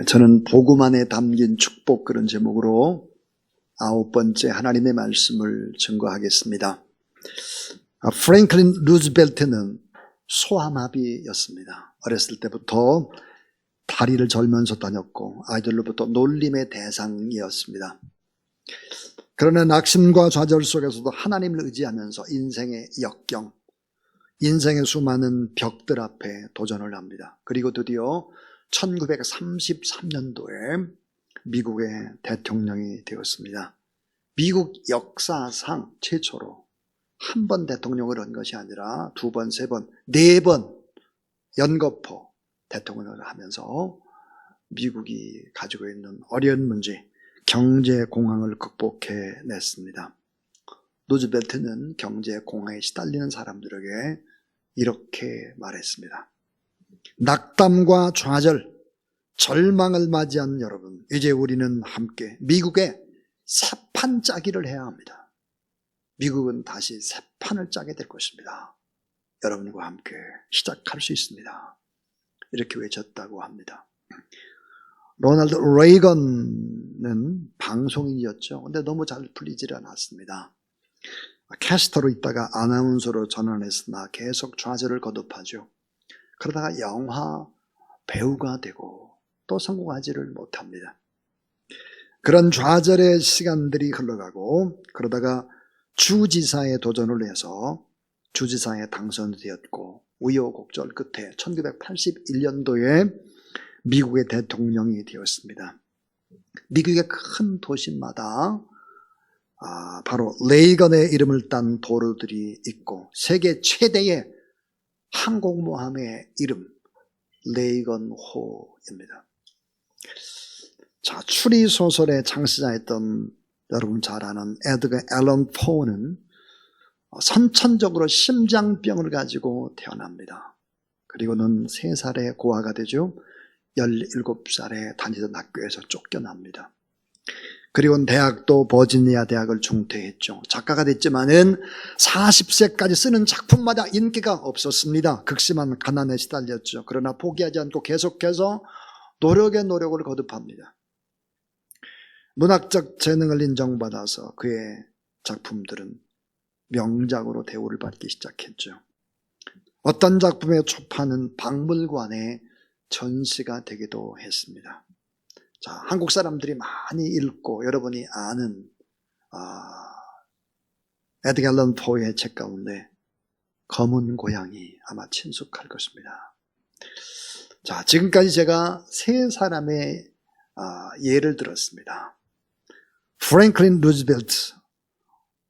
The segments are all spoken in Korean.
저는 복음 안에 담긴 축복, 그런 제목으로 9번째 하나님의 말씀을 증거하겠습니다. 프랭클린 루즈벨트는 소아마비였습니다. 어렸을 때부터 다리를 절면서 다녔고 아이들로부터 놀림의 대상이었습니다. 그러나 낙심과 좌절 속에서도 하나님을 의지하면서 인생의 역경, 인생의 수많은 벽들 앞에 도전을 합니다. 그리고 드디어 1933년도에 미국의 대통령이 되었습니다. 미국 역사상 최초로 한 번 대통령을 한 것이 아니라 두 번, 세 번, 네 번 연거푸 대통령을 하면서 미국이 가지고 있는 어려운 문제, 경제 공황을 극복해냈습니다. 루즈벨트는 경제 공황에 시달리는 사람들에게 이렇게 말했습니다. 낙담과 좌절, 절망을 맞이한 여러분, 이제 우리는 함께 미국의 새판 짜기를 해야 합니다. 미국은 다시 새판을 짜게 될 것입니다. 여러분과 함께 시작할 수 있습니다. 이렇게 외쳤다고 합니다. 로널드 레이건은 방송인이었죠. 근데 너무 잘 풀리질 않았습니다. 캐스터로 있다가 아나운서로 전환했으나 계속 좌절을 거듭하죠. 그러다가 영화 배우가 되고 또 성공하지를 못합니다. 그런 좌절의 시간들이 흘러가고 그러다가 주지사에 도전을 해서 주지사에 당선되었고 우여곡절 끝에 1981년도에 미국의 대통령이 되었습니다. 미국의 큰 도시마다 바로 레이건의 이름을 딴 도로들이 있고 세계 최대의 항공모함의 이름 레이건호입니다. 자, 추리소설의 창시자였던 여러분 잘 아는 에드거 앨런 포는 선천적으로 심장병을 가지고 태어납니다. 그리고는 3살에 고아가 되죠. 17살에 다니던 학교에서 쫓겨납니다. 그리고 대학도 버지니아 대학을 중퇴했죠. 작가가 됐지만은 40세까지 쓰는 작품마다 인기가 없었습니다. 극심한 가난에 시달렸죠. 그러나 포기하지 않고 계속해서 노력의 노력을 거듭합니다. 문학적 재능을 인정받아서 그의 작품들은 명작으로 대우를 받기 시작했죠. 어떤 작품의 초판은 박물관에 전시가 되기도 했습니다. 자, 한국 사람들이 많이 읽고 여러분이 아는 에드거 앨런 포의 책 가운데 검은 고양이 아마 친숙할 것입니다. 자, 지금까지 제가 3사람의 예를 들었습니다. 프랭클린 루즈벨트,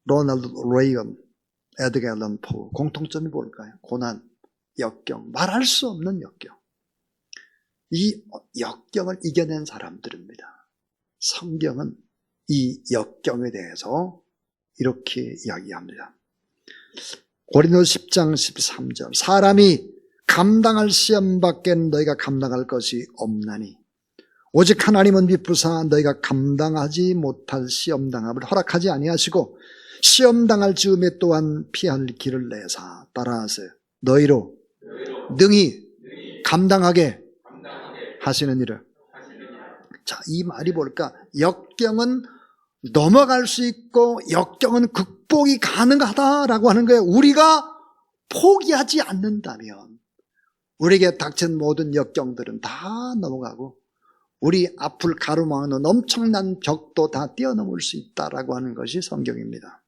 로널드 레이건, 에드거 앨런 포. 공통점이 뭘까요? 고난, 역경, 말할 수 없는 역경. 이 역경을 이겨낸 사람들입니다. 성경은 이 역경에 대해서 이렇게 이야기합니다. 고린도서 10장 13절 사람이 감당할 시험밖에 너희가 감당할 것이 없나니 오직 하나님은 미쁘사 너희가 감당하지 못할 시험당함을 허락하지 아니하시고 시험당할 즈음에 또한 피할 길을 내사 따라하세요. 너희로 능히 감당하게 하시는 일을. 자, 이 말이 뭘까? 역경은 넘어갈 수 있고 역경은 극복이 가능하다라고 하는 거예요. 우리가 포기하지 않는다면 우리에게 닥친 모든 역경들은 다 넘어가고 우리 앞을 가로막는 엄청난 벽도 다 뛰어넘을 수 있다라고 하는 것이 성경입니다.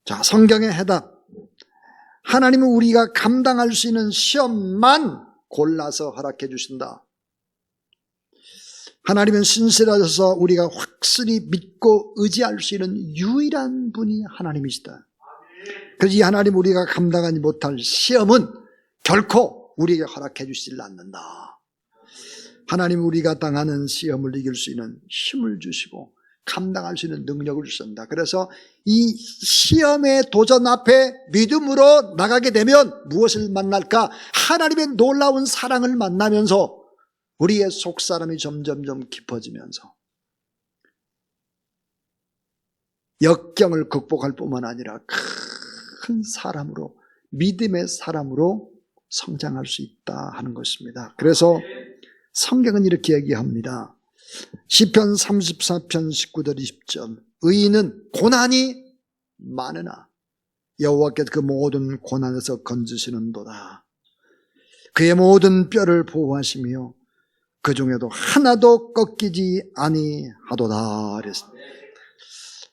자, 성경의 해답. 하나님은 우리가 감당할 수 있는 시험만 골라서 허락해 주신다. 하나님은 신실하셔서 우리가 확실히 믿고 의지할 수 있는 유일한 분이 하나님이시다. 그래서 이 하나님 우리가 감당하지 못할 시험은 결코 우리에게 허락해 주시질 않는다. 하나님 우리가 당하는 시험을 이길 수 있는 힘을 주시고 감당할 수 있는 능력을 주신다. 그래서 이 시험의 도전 앞에 믿음으로 나가게 되면 무엇을 만날까? 하나님의 놀라운 사랑을 만나면서 우리의 속사람이 점점점 깊어지면서 역경을 극복할 뿐만 아니라 큰 사람으로, 믿음의 사람으로 성장할 수 있다 하는 것입니다. 그래서 성경은 이렇게 얘기합니다. 시편 34편 19절 20절 의인은 고난이 많으나 여호와께서 그 모든 고난에서 건지시는도다. 그의 모든 뼈를 보호하시며 그 중에도 하나도 꺾이지 아니하도다 그랬습니다.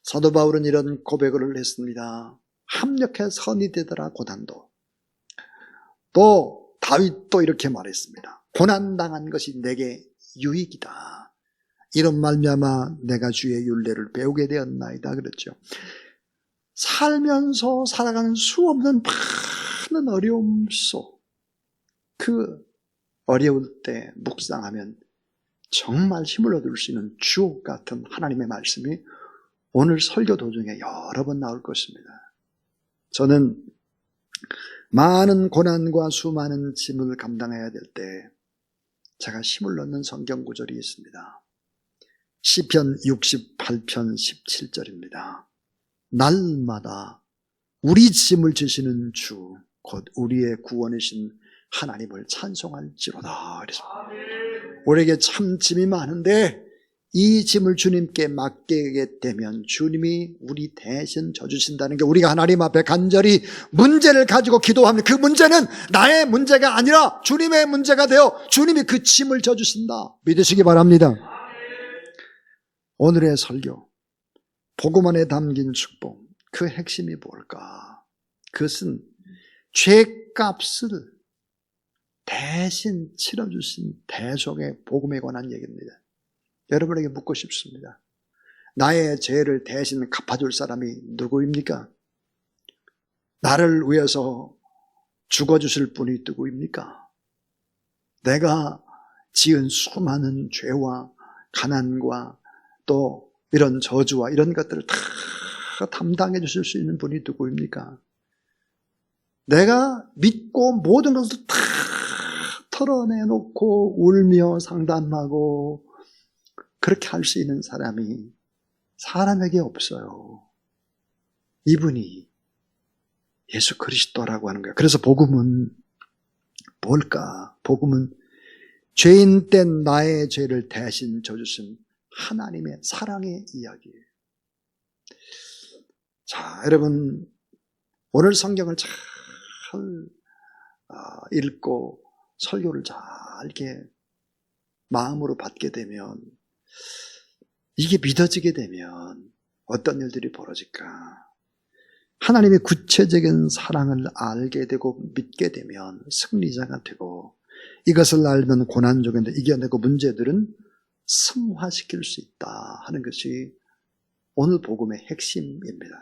사도 바울은 이런 고백을 했습니다. 합력해 선이 되더라 고난도. 또 다윗도 이렇게 말했습니다. 고난당한 것이 내게 유익이다. 이런 말미암아 내가 주의 율례를 배우게 되었나이다 그랬죠. 살면서 살아가는 수없는 많은 어려움 속 그 어려울 때 묵상하면 정말 힘을 얻을 수 있는 주옥 같은 하나님의 말씀이 오늘 설교 도중에 여러 번 나올 것입니다. 저는 많은 고난과 수많은 짐을 감당해야 될 때 제가 힘을 얻는 성경 구절이 있습니다. 시편 68편 17절입니다. 날마다 우리 짐을 지시는 주, 곧 우리의 구원이신 하나님을 찬송할지로다. 그랬습니다. 우리에게 참 짐이 많은데 이 짐을 주님께 맡기게 되면 주님이 우리 대신 져주신다는 게 우리가 하나님 앞에 간절히 문제를 가지고 기도하면 그 문제는 나의 문제가 아니라 주님의 문제가 되어 주님이 그 짐을 져주신다. 믿으시기 바랍니다. 오늘의 설교, 복음 안에 담긴 축복, 그 핵심이 뭘까? 그것은 죄값을 대신 치러주신 대속의 복음에 관한 얘기입니다. 여러분에게 묻고 싶습니다. 나의 죄를 대신 갚아줄 사람이 누구입니까? 나를 위해서 죽어주실 분이 누구입니까? 내가 지은 수많은 죄와 가난과 또 이런 저주와 이런 것들을 다 담당해 주실 수 있는 분이 누구입니까? 내가 믿고 모든 것을 다 털어내놓고 울며 상담하고 그렇게 할 수 있는 사람이 사람에게 없어요. 이분이 예수 그리스도라고 하는 거예요. 그래서 복음은 뭘까? 복음은 죄인 된 나의 죄를 대신 져주신 하나님의 사랑의 이야기예요. 자, 여러분 오늘 성경을 잘 읽고 설교를 잘 이렇게 마음으로 받게 되면 이게 믿어지게 되면 어떤 일들이 벌어질까? 하나님의 구체적인 사랑을 알게 되고 믿게 되면 승리자가 되고 이것을 알면 고난 중에도 이겨내고 문제들은 승화시킬 수 있다 하는 것이 오늘 복음의 핵심입니다.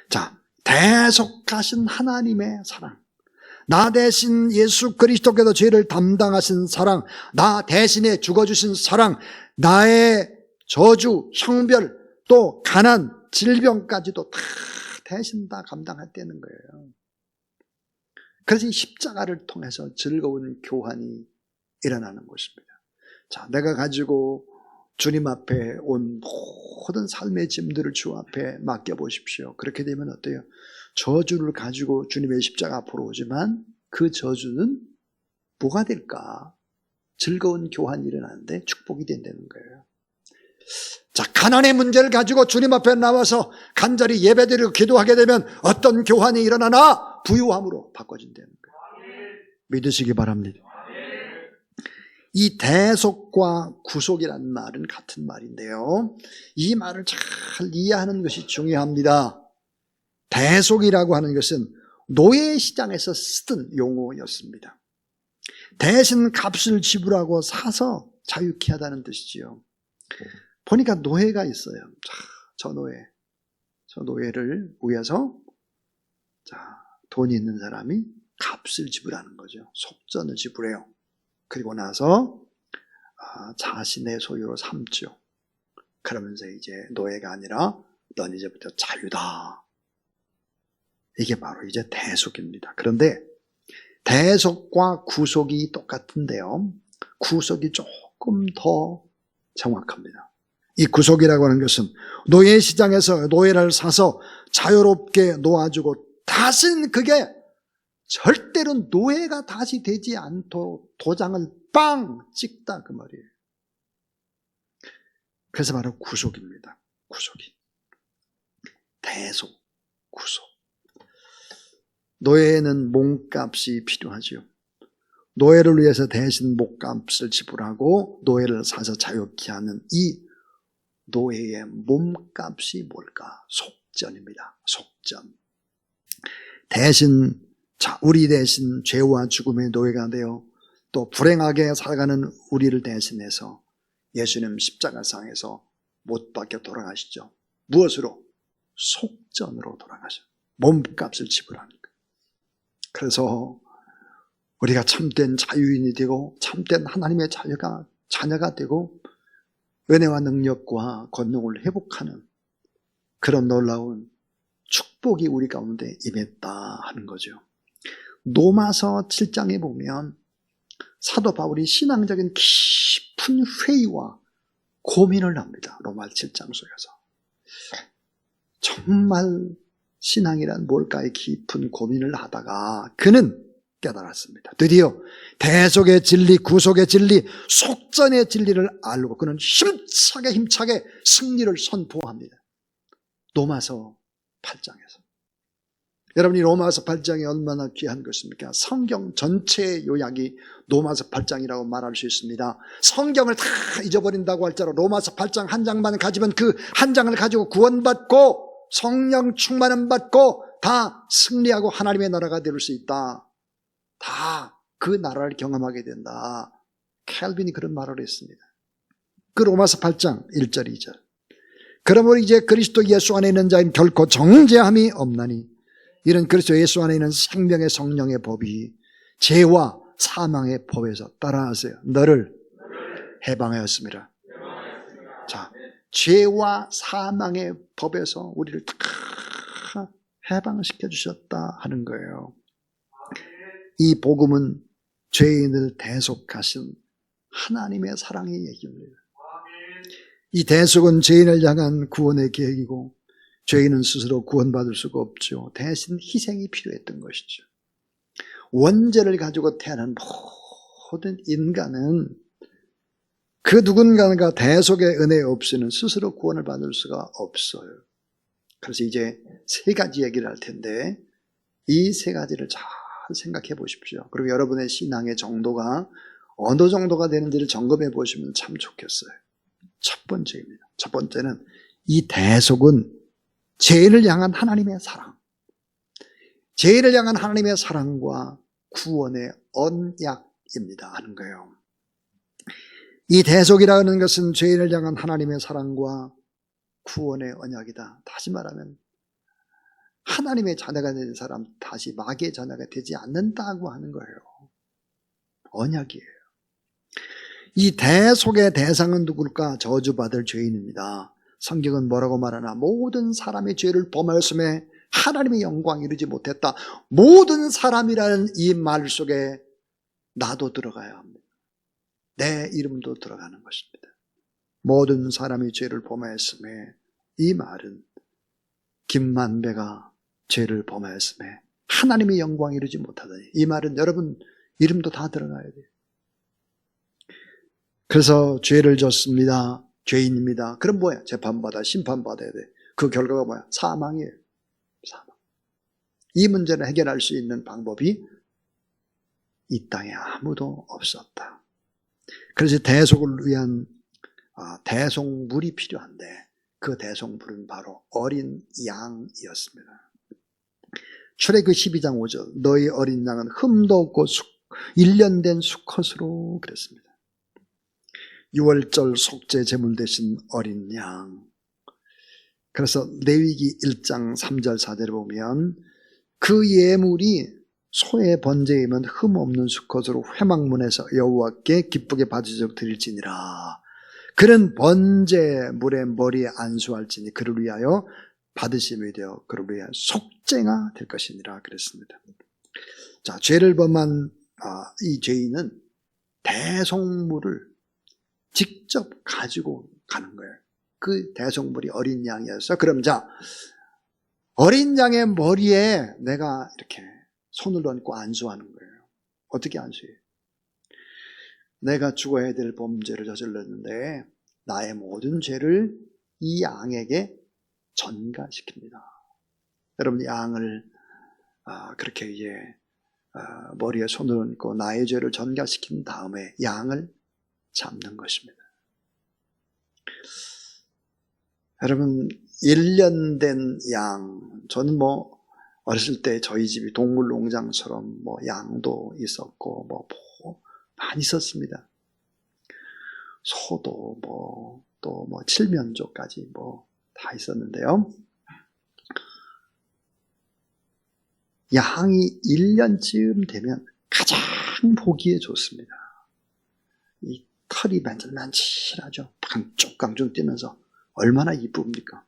자, 대속하신 하나님의 사랑, 나 대신 예수 그리스도께서 죄를 담당하신 사랑, 나 대신에 죽어주신 사랑, 나의 저주, 형벌, 또 가난, 질병까지도 다 대신 다 감당했다는 거예요. 그래서 이 십자가를 통해서 즐거운 교환이 일어나는 것입니다. 자, 내가 가지고 주님 앞에 온 모든 삶의 짐들을 주 앞에 맡겨보십시오. 그렇게 되면 어때요? 저주를 가지고 주님의 십자가 앞으로 오지만 그 저주는 뭐가 될까? 즐거운 교환이 일어나는데 축복이 된다는 거예요. 자, 가난의 문제를 가지고 주님 앞에 나와서 간절히 예배드리고 기도하게 되면 어떤 교환이 일어나나? 부유함으로 바꿔진다는 거예요. 믿으시기 바랍니다. 이 대속과 구속이라는 말은 같은 말인데요. 이 말을 잘 이해하는 것이 중요합니다. 대속이라고 하는 것은 노예시장에서 쓰던 용어였습니다. 대신 값을 지불하고 사서 자유케 하다는 뜻이지요. 보니까 노예가 있어요. 저 노예를 위해서 돈이 있는 사람이 값을 지불하는 거죠. 속전을 지불해요. 그리고 나서 자신의 소유로 삼죠. 그러면서 이제 노예가 아니라 넌 이제부터 자유다. 이게 바로 이제 대속입니다. 그런데 대속과 구속이 똑같은데요. 구속이 조금 더 정확합니다. 이 구속이라고 하는 것은 노예 시장에서 노예를 사서 자유롭게 놓아주고 다시는 그게 절대로 노예가 다시 되지 않도록 도장을 빵 찍다 그 말이에요. 그래서 바로 구속입니다. 구속이. 대속, 구속. 노예에는 몸값이 필요하죠. 노예를 위해서 대신 몸값을 지불하고 노예를 사서 자유케 하는 이 노예의 몸값이 뭘까? 속전입니다. 속전. 대신 우리 대신 죄와 죽음의 노예가 되어 또 불행하게 살아가는 우리를 대신해서 예수님 십자가상에서 못 박혀 돌아가시죠. 무엇으로? 속전으로 돌아가셔. 몸값을 지불하니까. 그래서 우리가 참된 자유인이 되고 참된 하나님의 자녀가 되고 은혜와 능력과 권능을 회복하는 그런 놀라운 축복이 우리 가운데 임했다 하는 거죠. 로마서 7장에 보면 사도 바울이 신앙적인 깊은 회의와 고민을 합니다. 로마 7장 속에서. 정말 신앙이란 뭘까의 깊은 고민을 하다가 그는 깨달았습니다. 드디어 대속의 진리, 구속의 진리, 속전의 진리를 알고 그는 힘차게 승리를 선포합니다. 로마서 8장에서. 여러분이 로마서 8장이 얼마나 귀한 것입니까? 성경 전체의 요약이 로마서 8장이라고 말할 수 있습니다. 성경을 다 잊어버린다고 할지라도 로마서 8장 한 장만 가지면 그 한 장을 가지고 구원받고 성령 충만함 받고 다 승리하고 하나님의 나라가 될 수 있다. 다 그 나라를 경험하게 된다. 캘빈이 그런 말을 했습니다. 그 로마서 8장 1절 2절. 그러므로 이제 그리스도 예수 안에 있는 자인 결코 정죄함이 없나니 이런 그리스도 예수 안에 있는 생명의 성령의 법이 죄와 사망의 법에서 따라하세요. 너를 해방하였습니다. 자, 죄와 사망의 법에서 우리를 다 해방시켜 주셨다 하는 거예요. 이 복음은 죄인을 대속하신 하나님의 사랑의 얘기입니다. 이 대속은 죄인을 향한 구원의 계획이고 죄인은 스스로 구원받을 수가 없죠. 대신 희생이 필요했던 것이죠. 원죄를 가지고 태어난 모든 인간은 그 누군가가 대속의 은혜 없이는 스스로 구원을 받을 수가 없어요. 그래서 이제 세 가지 얘기를 할 텐데 이 세 가지를 잘 생각해 보십시오. 그리고 여러분의 신앙의 정도가 어느 정도가 되는지를 점검해 보시면 참 좋겠어요. 첫 번째입니다. 첫 번째는 이 대속은 죄인을 향한 하나님의 사랑, 죄인을 향한 하나님의 사랑과 구원의 언약입니다 하는 거예요. 이 대속이라는 것은 죄인을 향한 하나님의 사랑과 구원의 언약이다. 다시 말하면 하나님의 자녀가 된 사람 다시 마귀의 자녀가 되지 않는다고 하는 거예요. 언약이에요. 이 대속의 대상은 누굴까? 저주받을 죄인입니다. 성경은 뭐라고 말하나? 모든 사람의 죄를 범하였음에 하나님의 영광 이루지 못했다. 모든 사람이라는 이 말 속에 나도 들어가야 합니다. 내 이름도 들어가는 것입니다. 모든 사람이 죄를 범하였음에 이 말은 김만배가 죄를 범하였음에 하나님의 영광 이루지 못하다니 이 말은 여러분 이름도 다 들어가야 돼요. 그래서 죄를 졌습니다. 죄인입니다. 그럼 뭐야? 재판받아 심판받아야 돼. 그 결과가 뭐야? 사망이에요. 사망. 이 문제를 해결할 수 있는 방법이 이 땅에 아무도 없었다. 그래서 대속을 위한 대속물이 필요한데 그 대속물은 바로 어린 양이었습니다. 출애굽 12장 5절 너희 어린 양은 흠도 없고 1년 된 수컷으로 그랬습니다. 6월절 속죄 제물 대신 어린 양. 그래서 레위기 1장 3절 4절에 보면 그 예물이 소의 번제이면 흠 없는 수컷으로 회막문에서 여호와께 기쁘게 받으적 드릴지니라. 그는 번제물의 머리에 안수할지니 그를 위하여 받으심이 되어 그를 위하여 속죄가 될 것이니라 그랬습니다. 자, 죄를 범한 이 죄인은 대속물을 직접 가지고 가는 거예요. 그 대속물이 어린 양이었어. 그럼 자, 어린 양의 머리에 내가 이렇게 손을 얹고 안수하는 거예요. 어떻게 안수해요? 내가 죽어야 될 범죄를 저질렀는데 나의 모든 죄를 이 양에게 전가시킵니다. 여러분, 양을 그렇게 이제 머리에 손을 얹고 나의 죄를 전가시킨 다음에 양을 잡는 것입니다. 여러분, 1년 된 양, 저는 어렸을 때 저희 집이 동물농장처럼 양도 있었고 많이 있었습니다. 소도 또 칠면조까지 다 있었는데요. 양이 1년쯤 되면 가장 보기에 좋습니다. 이 털이 만질만질하죠. 강쭉강쭉 뛰면서 얼마나 이쁩니까?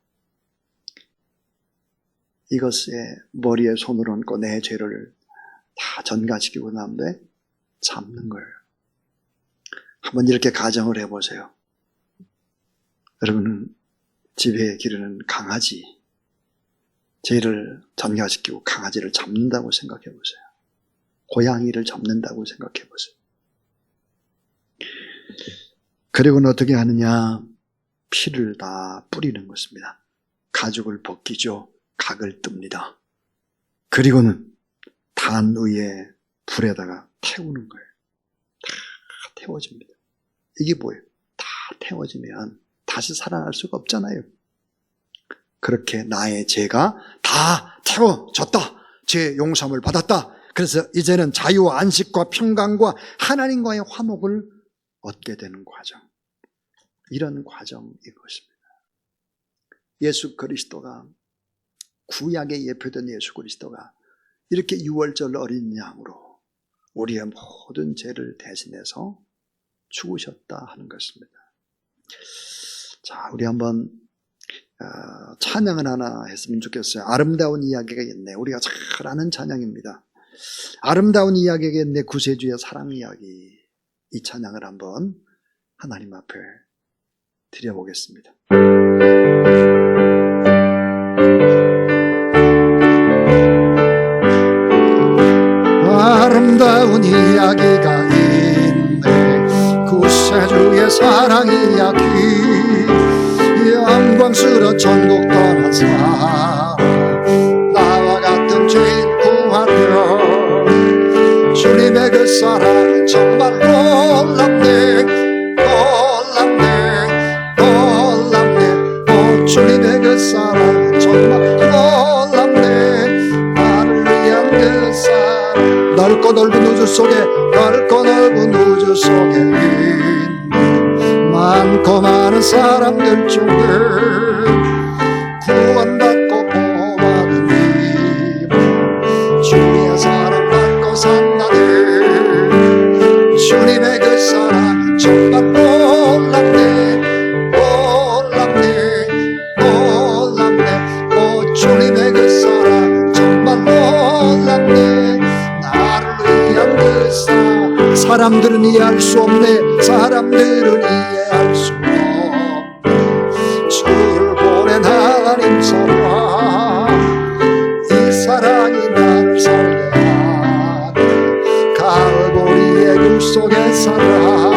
이것에 머리에 손을 얹고 내 죄를 다 전가시키고 난 다음에 잡는 거예요. 한번 이렇게 가정을 해보세요. 여러분은 집에 기르는 강아지, 죄를 전가시키고 강아지를 잡는다고 생각해 보세요. 고양이를 잡는다고 생각해 보세요. 그리고는 어떻게 하느냐? 피를 다 뿌리는 것입니다. 가죽을 벗기죠. 각을 뜹니다. 그리고는 단 위에 불에다가 태우는 거예요. 다 태워집니다. 이게 뭐예요? 다 태워지면 다시 살아날 수가 없잖아요. 그렇게 나의 죄가 다 태워졌다. 죄 용서함을 받았다. 그래서 이제는 자유와 안식과 평강과 하나님과의 화목을 얻게 되는 과정. 이런 과정인 것입니다. 예수 그리스도가, 구약에 예표된 예수 그리스도가 이렇게 유월절 어린 양으로 우리의 모든 죄를 대신해서 죽으셨다 하는 것입니다. 자, 우리 한번 찬양을 하나 했으면 좋겠어요. 아름다운 이야기가 있네. 우리가 잘 아는 찬양입니다. 아름다운 이야기가 있네. 구세주의 사랑 이야기. 이 찬양을 한번 하나님 앞에 드려보겠습니다. 아름다운 이야기가 있네. 구세주의 사랑 이야기. 영광스러운 천국 떠난 사람, 나와 같은 죄인 구하려. 주님의 그 사랑은 정말 놀랍네. 놀랍네. 놀랍네. 주님의 그 사랑은 정말 놀랍네. 나를 위한 그 사랑, 넓고 넓은 우주 속에, 넓고 넓은 우주 속에 있는 많고 많은 사람들 중에 구원받고 복받은 이분, 주의 사랑받고 산다네. 주님의 그 사랑 정말 놀랍네. 놀랍네. 놀랍네. 오, 주님의 그 사랑 정말 놀랍네. 나를 위한 그 사랑, 사람들은 이해할 수 없네. 사람들은 이해할 수 없네. 주를 보낸 하나님 사랑, 이 사랑이 나를 살게 하네. 갈보리의 굴 속의 사랑,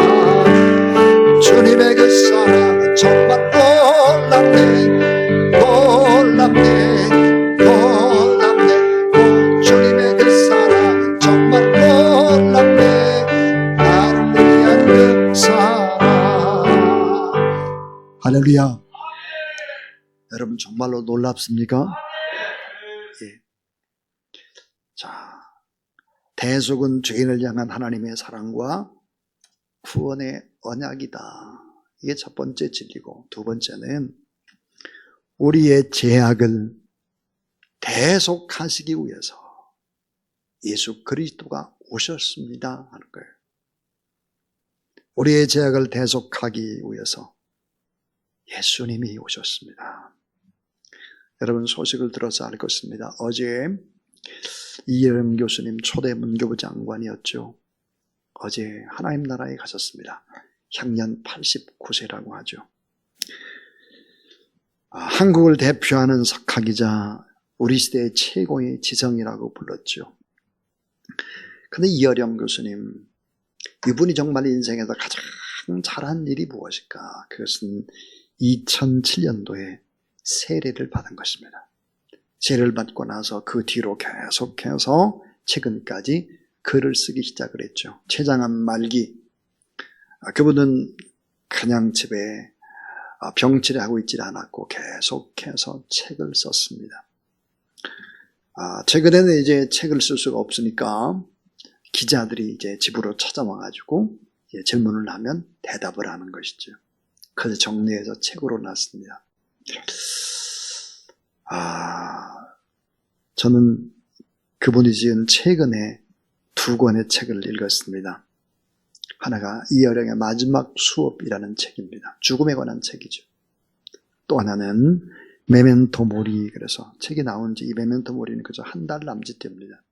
주님의 그 사랑은 정말 놀랍네. 놀랍네. 놀랍네. 오, 주님의 그 사랑은 정말 놀랍네. 나를 위한 그 사랑. 할렐루야. 여러분, 정말로 놀랍습니까? 예. 자, 대속은 죄인을 향한 하나님의 사랑과 구원의 언약이다. 이게 첫 번째 진리고, 두 번째는 우리의 죄악을 대속하시기 위해서 예수 그리스도가 오셨습니다 하는 거예요. 우리의 죄악을 대속하기 위해서 예수님이 오셨습니다. 여러분, 소식을 들어서 알 것입니다. 어제 이예름 교수님 초대 문교부 장관이었죠. 어제 하나님 나라에 가셨습니다. 향년 89세라고 하죠. 한국을 대표하는 석학이자 우리 시대의 최고의 지성이라고 불렀죠. 근데 이예름 교수님 이분이 정말 인생에서 가장 잘한 일이 무엇일까? 그것은 2007년도에 세례를 받은 것입니다. 세례를 받고 나서 그 뒤로 계속해서 최근까지 글을 쓰기 시작을 했죠. 최장암 말기. 그분은 그냥 집에 병치레하고 있지 않았고 계속해서 책을 썼습니다. 최근에는 이제 책을 쓸 수가 없으니까 기자들이 이제 집으로 찾아와가지고 질문을 하면 대답을 하는 것이죠. 그래서 정리해서 책으로 놨습니다. 저는 그분이 지은 최근에 2권의 책을 읽었습니다. 하나가 이어령의 마지막 수업이라는 책입니다. 죽음에 관한 책이죠. 또 하나는 메멘토 모리. 그래서 책이 나온 지 이 메멘토 모리는 그저 한 달 남짓됩니다.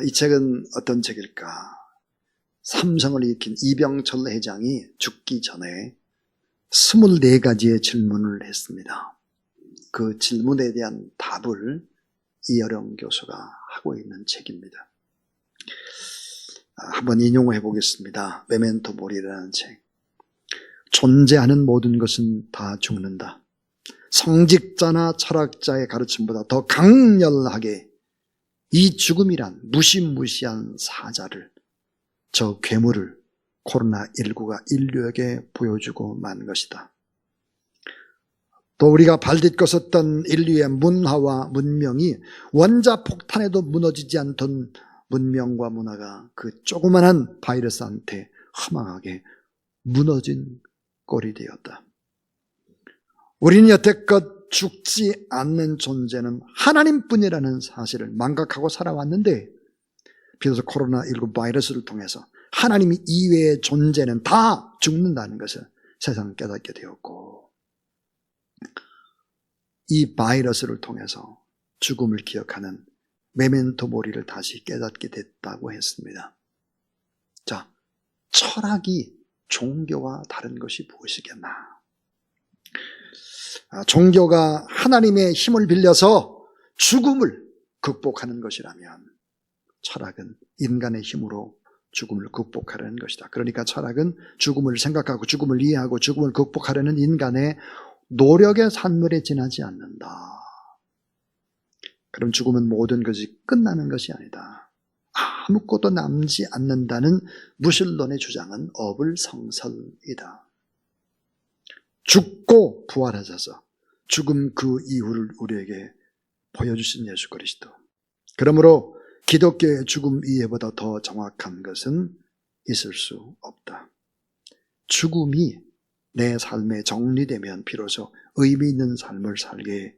이 책은 어떤 책일까? 삼성을 일으킨 이병철 회장이 죽기 전에 24가지의 질문을 했습니다. 그 질문에 대한 답을 이어령 교수가 하고 있는 책입니다. 한번 인용해 보겠습니다. 메멘토 모리라는 책. 존재하는 모든 것은 다 죽는다. 성직자나 철학자의 가르침보다 더 강렬하게 이 죽음이란 무시무시한 사자를, 저 괴물을 코로나19가 인류에게 보여주고 만 것이다. 또 우리가 발딛고 섰던 인류의 문화와 문명이 원자폭탄에도 무너지지 않던 문명과 문화가 그 조그만한 바이러스한테 허망하게 무너진 꼴이 되었다. 우리는 여태껏 죽지 않는 존재는 하나님뿐이라는 사실을 망각하고 살아왔는데 비로소 코로나19 바이러스를 통해서 하나님 이외의 존재는 다 죽는다는 것을 세상 깨닫게 되었고, 이 바이러스를 통해서 죽음을 기억하는 메멘토 모리를 다시 깨닫게 됐다고 했습니다. 자, 철학이 종교와 다른 것이 무엇이겠나? 종교가 하나님의 힘을 빌려서 죽음을 극복하는 것이라면 철학은 인간의 힘으로 죽음을 극복하려는 것이다. 그러니까 철학은 죽음을 생각하고 죽음을 이해하고 죽음을 극복하려는 인간의 노력의 산물에 지나지 않는다. 그럼 죽음은 모든 것이 끝나는 것이 아니다. 아무것도 남지 않는다는 무신론의 주장은 어불성설이다. 죽고 부활하셔서 죽음 그 이후를 우리에게 보여주신 예수 그리스도. 그러므로 기독교의 죽음 이해보다 더 정확한 것은 있을 수 없다. 죽음이 내 삶에 정리되면 비로소 의미 있는 삶을 살게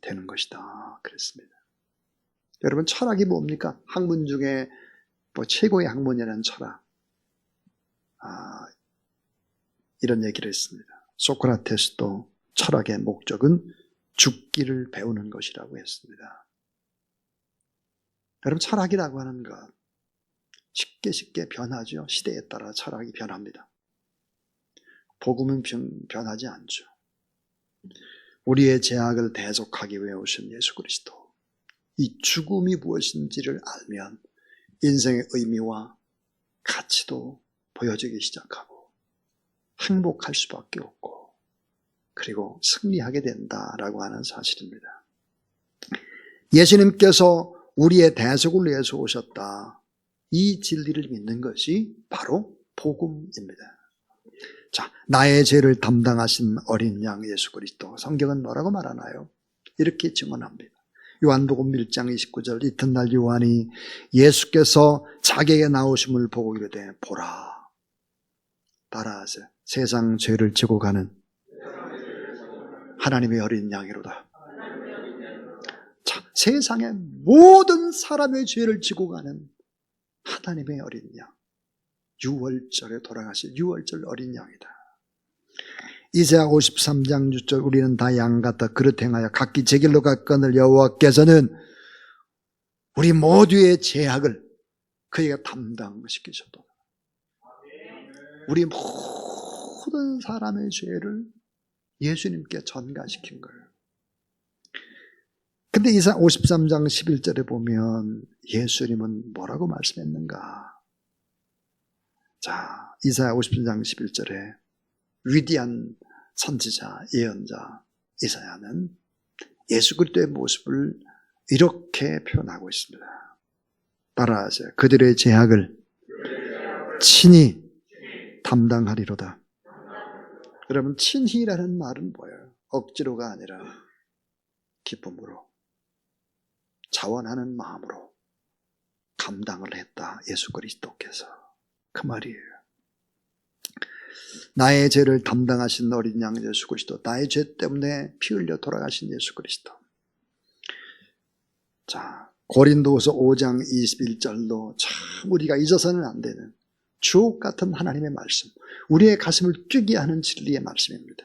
되는 것이다. 그랬습니다. 여러분, 철학이 뭡니까? 학문 중에 최고의 학문이라는 철학. 이런 얘기를 했습니다. 소크라테스도 철학의 목적은 죽기를 배우는 것이라고 했습니다. 여러분, 철학이라고 하는 것 쉽게 변하죠. 시대에 따라 철학이 변합니다. 복음은 변하지 않죠. 우리의 죄악을 대속하기 위해 오신 예수 그리스도. 이 죽음이 무엇인지를 알면 인생의 의미와 가치도 보여지기 시작하고 행복할 수밖에 없고 그리고 승리하게 된다라고 하는 사실입니다. 예수님께서 우리의 대속을 위해서 오셨다. 이 진리를 믿는 것이 바로 복음입니다. 자, 나의 죄를 담당하신 어린 양 예수 그리스도. 성경은 뭐라고 말하나요? 이렇게 증언합니다. 요한복음 1장 29절, 이튿날 요한이 예수께서 자기에게 나오심을 보고 이르되 보라, 따라하세요. 세상 죄를 지고 가는 하나님의 어린 양이로다. 자, 세상의 모든 사람의 죄를 지고 가는 하나님의 어린 양. 유월절에 돌아가신 유월절 어린 양이다. 이사야 53장 6절, 우리는 다 양 같아 그릇 행하여 각기 제 길로 갔거늘 여호와께서는 우리 모두의 죄악을 그에게 담당시키셔도 우리 모든 사람의 죄를 예수님께 전가시킨 거예요. 근데 이사야 53장 11절에 보면 예수님은 뭐라고 말씀했는가? 자, 이사야 57장 11절에 위대한 선지자, 예언자 이사야는 예수 그리스도의 모습을 이렇게 표현하고 있습니다. 따라하세요. 그들의 죄악을 친히 담당하리로다. 여러분, 친히라는 말은 뭐예요? 억지로가 아니라 기쁨으로, 자원하는 마음으로 감당을 했다. 예수 그리스도께서. 그 말이에요. 나의 죄를 담당하신 어린 양 예수 그리스도, 나의 죄 때문에 피 흘려 돌아가신 예수 그리스도. 자, 고린도후서 5장 21절도 참 우리가 잊어서는 안 되는 주옥 같은 하나님의 말씀, 우리의 가슴을 뛰게 하는 진리의 말씀입니다.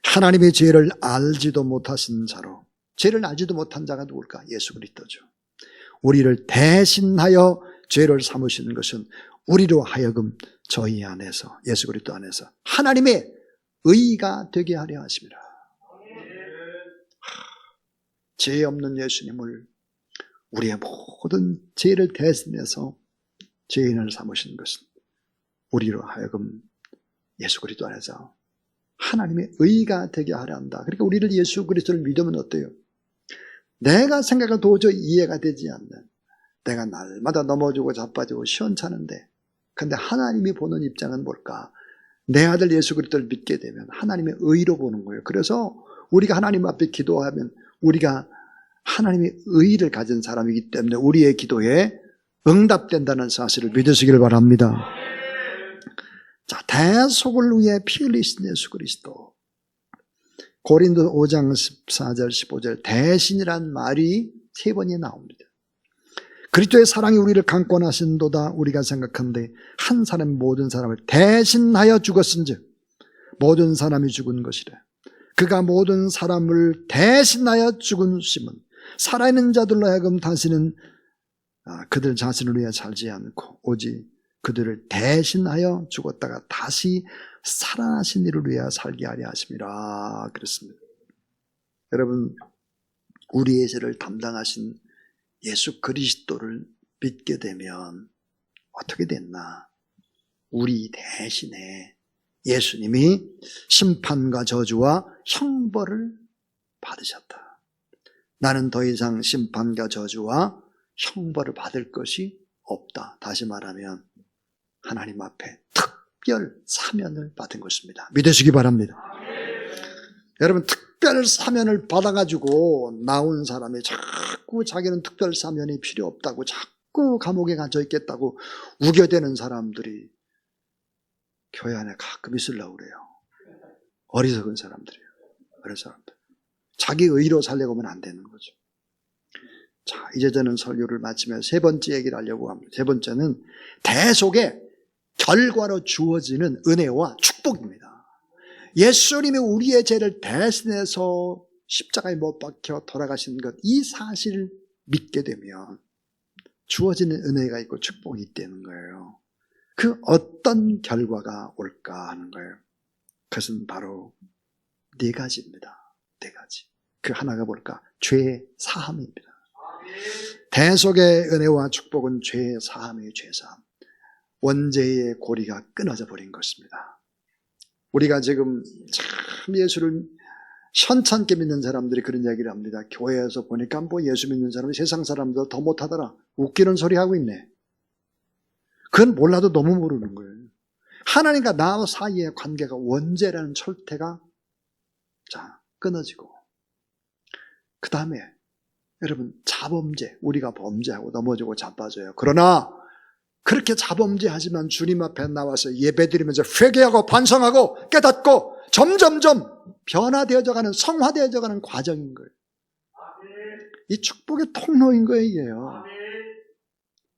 하나님의 죄를 알지도 못하신 자로, 죄를 알지도 못한 자가 누굴까? 예수 그리스도죠. 우리를 대신하여 죄를 삼으시는 것은 우리로 하여금 저희 안에서, 예수 그리스도 안에서 하나님의 의가 되게 하려 하십니다. 죄 없는 예수님을 우리의 모든 죄를 대신해서 죄인을 삼으신 것은 우리로 하여금 예수 그리스도 안에서 하나님의 의가 되게 하려 한다. 그러니까 우리를 예수 그리스도를 믿으면 어때요? 내가 생각을 도저히 이해가 되지 않는, 내가 날마다 넘어지고 자빠지고 시원찮은데, 근데 하나님이 보는 입장은 뭘까? 내 아들 예수 그리스도를 믿게 되면 하나님의 의로 보는 거예요. 그래서 우리가 하나님 앞에 기도하면 우리가 하나님의 의를 가진 사람이기 때문에 우리의 기도에 응답된다는 사실을 믿으시길 바랍니다. 자, 대속을 위해 피 흘리신 예수 그리스도. 고린도 5장 14절 15절 대신이란 말이 3번이 나옵니다. 그리스도의 사랑이 우리를 강권하신도다. 우리가 생각하는데 한 사람이 모든 사람을 대신하여 죽었은즉 모든 사람이 죽은 것이래. 그가 모든 사람을 대신하여 죽으심은 살아있는 자들로 하여금 다시는 그들 자신을 위해 살지 않고 오직 그들을 대신하여 죽었다가 다시 살아나신 이를 위해 살게 하려 하심이라 그랬습니다. 여러분, 우리의 죄를 담당하신 예수 그리스도를 믿게 되면 어떻게 됐나? 우리 대신에 예수님이 심판과 저주와 형벌을 받으셨다. 나는 더 이상 심판과 저주와 형벌을 받을 것이 없다. 다시 말하면 하나님 앞에 특별 사면을 받은 것입니다. 믿으시기 바랍니다. 여러분, 특별 사면을 받아가지고 나온 사람이 자꾸 자기는 특별 사면이 필요 없다고 자꾸 감옥에 갇혀 있겠다고 우겨대는 사람들이 교회 안에 가끔 있으려고 그래요. 어리석은 사람들이에요. 어린 사람들. 자기 의로 살려고 하면 안 되는 거죠. 자, 이제 저는 설교를 마치며 3번째 얘기를 하려고 합니다. 3번째는 대속의 결과로 주어지는 은혜와 축복입니다. 예수님이 우리의 죄를 대신해서 십자가에 못 박혀 돌아가신 것, 이 사실을 믿게 되면 주어지는 은혜가 있고 축복이 있다는 거예요. 그 어떤 결과가 올까 하는 거예요. 그것은 바로 4가지입니다. 4가지. 그 하나가 뭘까? 죄 사함입니다. 대속의 은혜와 축복은 죄 사함이에요. 죄 사함. 원죄의 고리가 끊어져 버린 것입니다. 우리가 지금 참 예수를 현찮게 믿는 사람들이 그런 이야기를 합니다. 교회에서 보니까 뭐 예수 믿는 사람이 세상 사람보다 더 못하더라. 웃기는 소리 하고 있네. 그건 몰라도 너무 모르는 거예요. 하나님과 나 사이의 관계가 원죄라는 철퇴가 끊어지고, 그 다음에 여러분, 자범죄, 우리가 범죄하고 넘어지고 자빠져요. 그러나 그렇게 자범죄하지만 주님 앞에 나와서 예배드리면서 회개하고 반성하고 깨닫고 점점점 변화되어져가는, 성화되어져가는 과정인 거예요. 이 축복의 통로인 거예요. 이게요.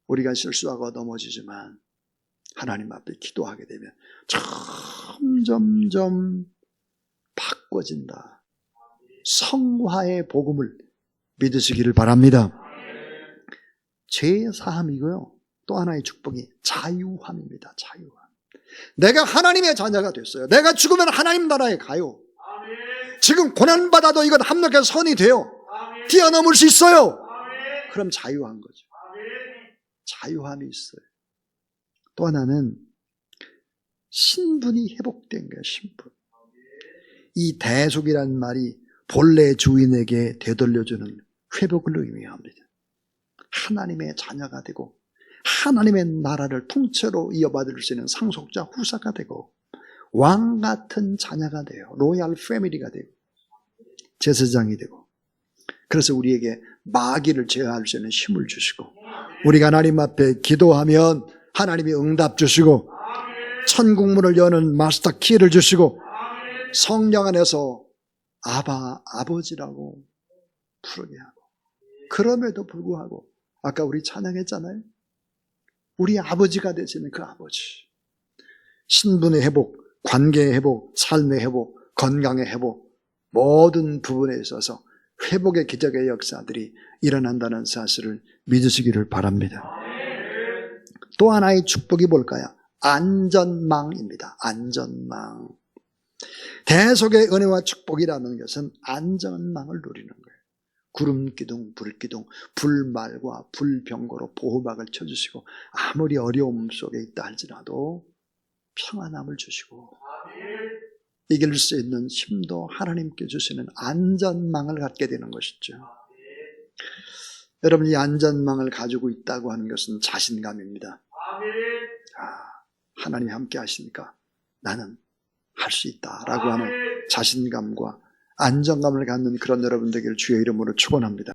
우리가 실수하고 넘어지지만 하나님 앞에 기도하게 되면 점점점 바꿔진다. 성화의 복음을 믿으시기를 바랍니다. 죄 사함이고요. 또 하나의 축복이 자유함입니다. 자유함. 내가 하나님의 자녀가 됐어요. 내가 죽으면 하나님 나라에 가요. 지금 고난받아도 이건 합력해서 선이 돼요. 뛰어넘을 수 있어요. 그럼 자유한 거죠. 자유함이 있어요. 또 하나는 신분이 회복된 거예요. 신분. 이 대속이라는 말이 본래 주인에게 되돌려주는 회복을 의미합니다. 하나님의 자녀가 되고 하나님의 나라를 통째로 이어받을 수 있는 상속자 후사가 되고 왕 같은 자녀가 돼요. 로얄 패밀리가 되고 제사장이 되고, 그래서 우리에게 마귀를 제어할 수 있는 힘을 주시고, 우리가 하나님 앞에 기도하면 하나님이 응답 주시고, 천국문을 여는 마스터 키를 주시고, 성령 안에서 아버지라고 부르게 하고, 그럼에도 불구하고 아까 우리 찬양했잖아요. 우리 아버지가 되시는 그 아버지, 신분의 회복, 관계의 회복, 삶의 회복, 건강의 회복, 모든 부분에 있어서 회복의 기적의 역사들이 일어난다는 사실을 믿으시기를 바랍니다. 또 하나의 축복이 뭘까요? 안전망입니다. 안전망. 대속의 은혜와 축복이라는 것은 안전망을 누리는 거예요. 구름기둥, 불기둥, 불말과 불병거로 보호막을 쳐주시고, 아무리 어려움 속에 있다 할지라도 평안함을 주시고, 이길 수 있는 힘도 하나님께 주시는 안전망을 갖게 되는 것이죠. 여러분, 이 안전망을 가지고 있다고 하는 것은 자신감입니다. 하나님이 함께 하시니까 나는 할 수 있다라고 하는 자신감과 안정감을 갖는 그런 여러분 되기를 주의 이름으로 축원합니다.